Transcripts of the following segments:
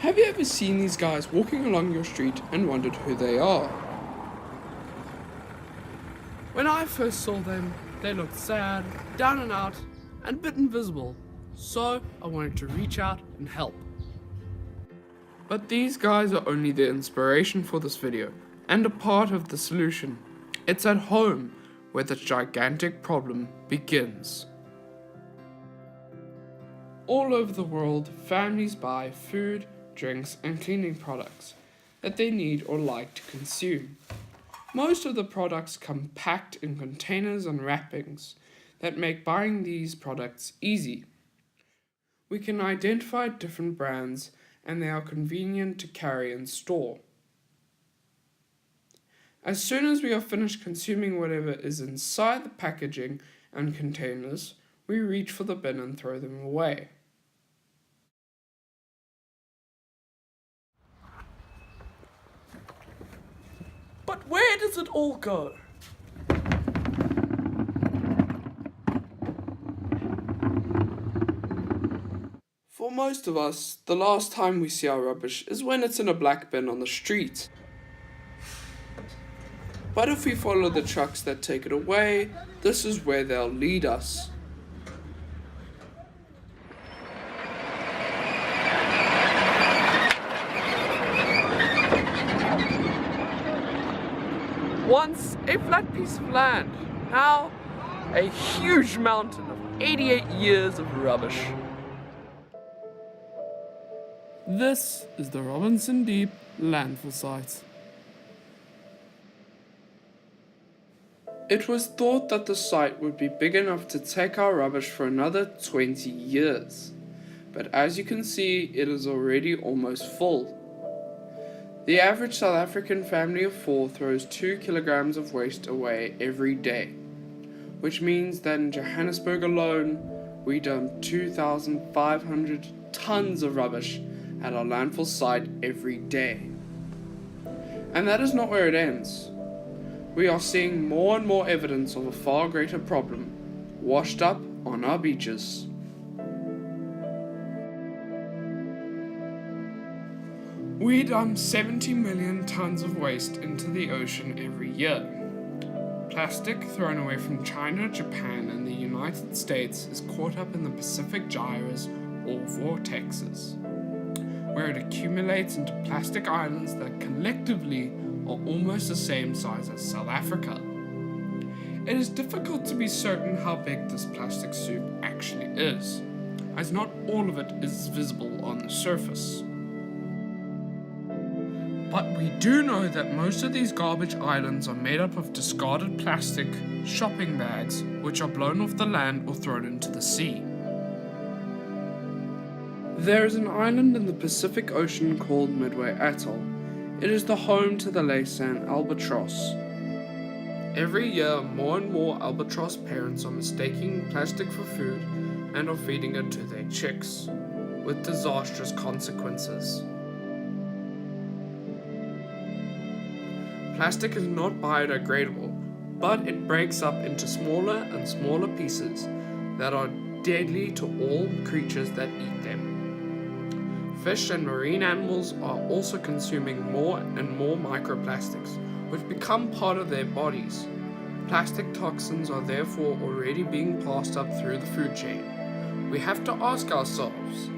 Have you ever seen these guys walking along your street and wondered who they are? When I first saw them, they looked sad, down and out, and a bit invisible, so I wanted to reach out and help. But these guys are only the inspiration for this video, and a part of the solution. It's at home where the gigantic problem begins. All over the world, families buy food, drinks, and cleaning products that they need or like to consume. Most of the products come packed in containers and wrappings that make buying these products easy. We can identify different brands and they are convenient to carry and store. As soon as we are finished consuming whatever is inside the packaging and containers, we reach for the bin and throw them away. But where does it all go? For most of us, the last time we see our rubbish is when it's in a black bin on the street. But if we follow the trucks that take it away, this is where they'll lead us. Once a flat piece of land, now a huge mountain of 88 years of rubbish. This is the Robinson Deep landfill site. It was thought that the site would be big enough to take our rubbish for another 20 years. But as you can see, it is already almost full. The average South African family of 4 throws 2 kilograms of waste away every day, which means that in Johannesburg alone, we dump 2,500 tons of rubbish at our landfill site every day. And that is not where it ends. We are seeing more and more evidence of a far greater problem washed up on our beaches. We dump 70 million tons of waste into the ocean every year. Plastic thrown away from China, Japan, and the United States is caught up in the Pacific gyres or vortexes, where it accumulates into plastic islands that collectively are almost the same size as South Africa. It is difficult to be certain how big this plastic soup actually is, as not all of it is visible on the surface. But we do know that most of these garbage islands are made up of discarded plastic shopping bags, which are blown off the land or thrown into the sea. There is an island in the Pacific Ocean called Midway Atoll. It is the home to the Laysan albatross. Every year, more and more albatross parents are mistaking plastic for food and are feeding it to their chicks, with disastrous consequences. Plastic is not biodegradable, but it breaks up into smaller and smaller pieces that are deadly to all creatures that eat them. Fish and marine animals are also consuming more and more microplastics, which become part of their bodies. Plastic toxins are therefore already being passed up through the food chain. We have to ask ourselves,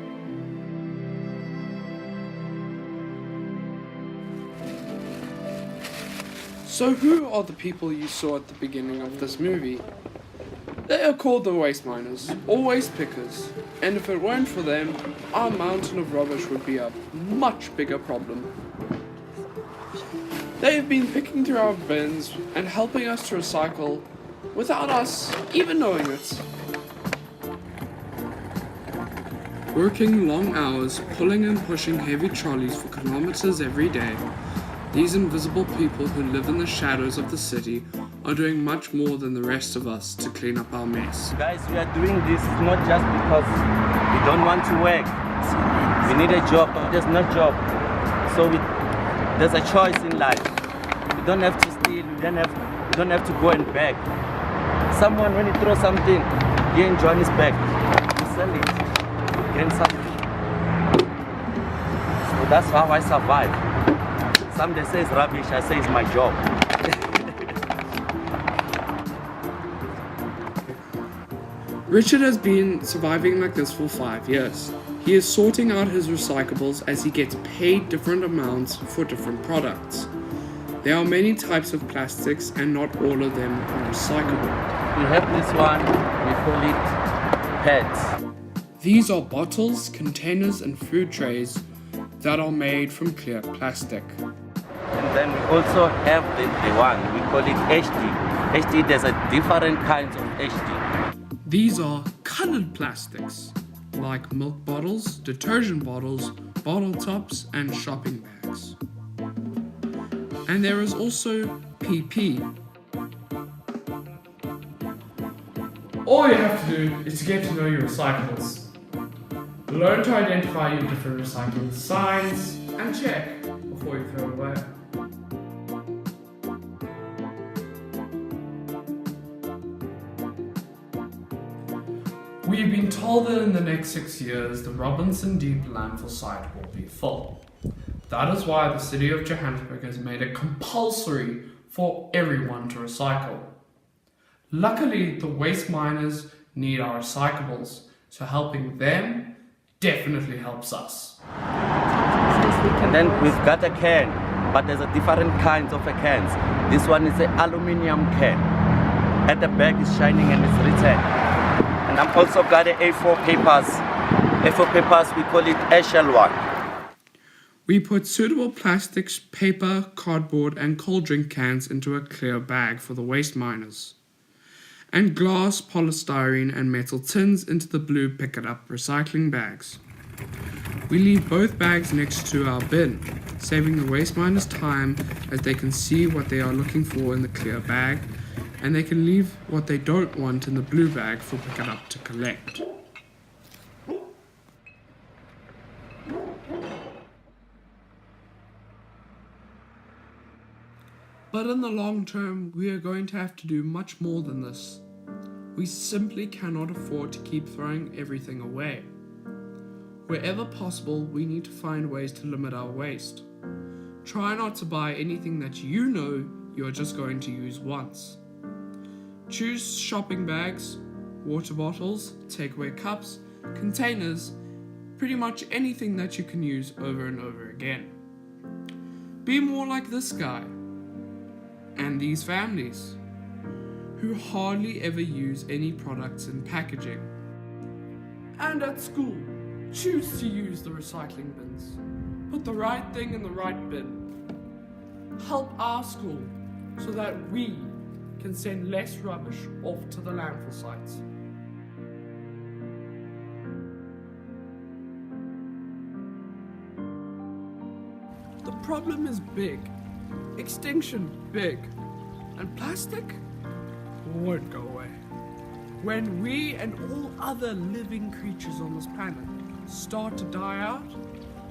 so who are the people you saw at the beginning of this movie? They are called the waste miners, or waste pickers, and if it weren't for them, our mountain of rubbish would be a much bigger problem. They have been picking through our bins and helping us to recycle without us even knowing it. Working long hours, pulling and pushing heavy trolleys for kilometers every day, these invisible people who live in the shadows of the city are doing much more than the rest of us to clean up our mess. Guys, we are doing this not just because we don't want to work. We need a job, but there's no job. So there's a choice in life. We don't have to steal, we don't have to go and beg. Someone, when he throws something here in Johannesburg, we sell it, we gain something. So that's how I survive. Some they say it's rubbish, I say it's my job. Richard has been surviving like this for 5 years. He is sorting out his recyclables as he gets paid different amounts for different products. There are many types of plastics and not all of them are recyclable. We have this one, we call it PETs. These are bottles, containers and food trays that are made from clear plastic. And then we also have the one, we call it HD. HD, there's a different kinds of HD. These are colored plastics, like milk bottles, detergent bottles, bottle tops, and shopping bags. And there is also PP. All you have to do is to get to know your recyclables. Learn to identify your different recycling signs and check before you throw it away. We've been told that in the next 6 years, the Robinson Deep landfill site will be full. That is why the city of Johannesburg has made it compulsory for everyone to recycle. Luckily, the waste miners need our recyclables, so helping them definitely helps us. And then we've got a can, but there's a different kinds of cans. This one is an aluminium can. At the back is shining and it's written. And I've also got a A4 papers. A4 papers, we call it HL1. We put suitable plastics, paper, cardboard, and cold drink cans into a clear bag for the waste miners. And glass, polystyrene, and metal tins into the blue pick it up recycling bags. We leave both bags next to our bin, saving the waste miners time as they can see what they are looking for in the clear bag, and they can leave what they don't want in the blue bag for pick it up to collect. But in the long term, we are going to have to do much more than this. We simply cannot afford to keep throwing everything away. Wherever possible, we need to find ways to limit our waste. Try not to buy anything that you know you are just going to use once. Choose shopping bags, water bottles, takeaway cups, containers, pretty much anything that you can use over and over again. Be more like this guy and these families who hardly ever use any products in packaging. And at school, choose to use the recycling bins. Put the right thing in the right bin. Help our school so that we can send less rubbish off to the landfill sites. The problem is big, extinction big, and plastic won't go away. When we and all other living creatures on this planet start to die out,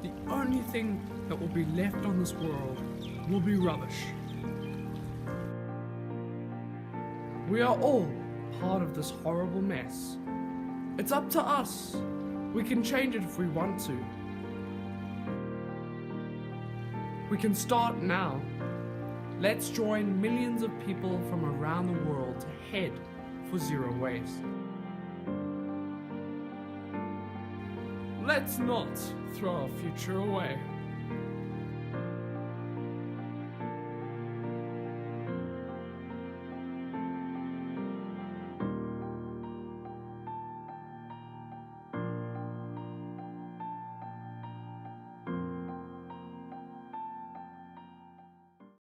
the only thing that will be left on this world will be rubbish. We are all part of this horrible mess. It's up to us. We can change it if we want to. We can start now. Let's join millions of people from around the world to head for zero waste. Let's not throw our future away.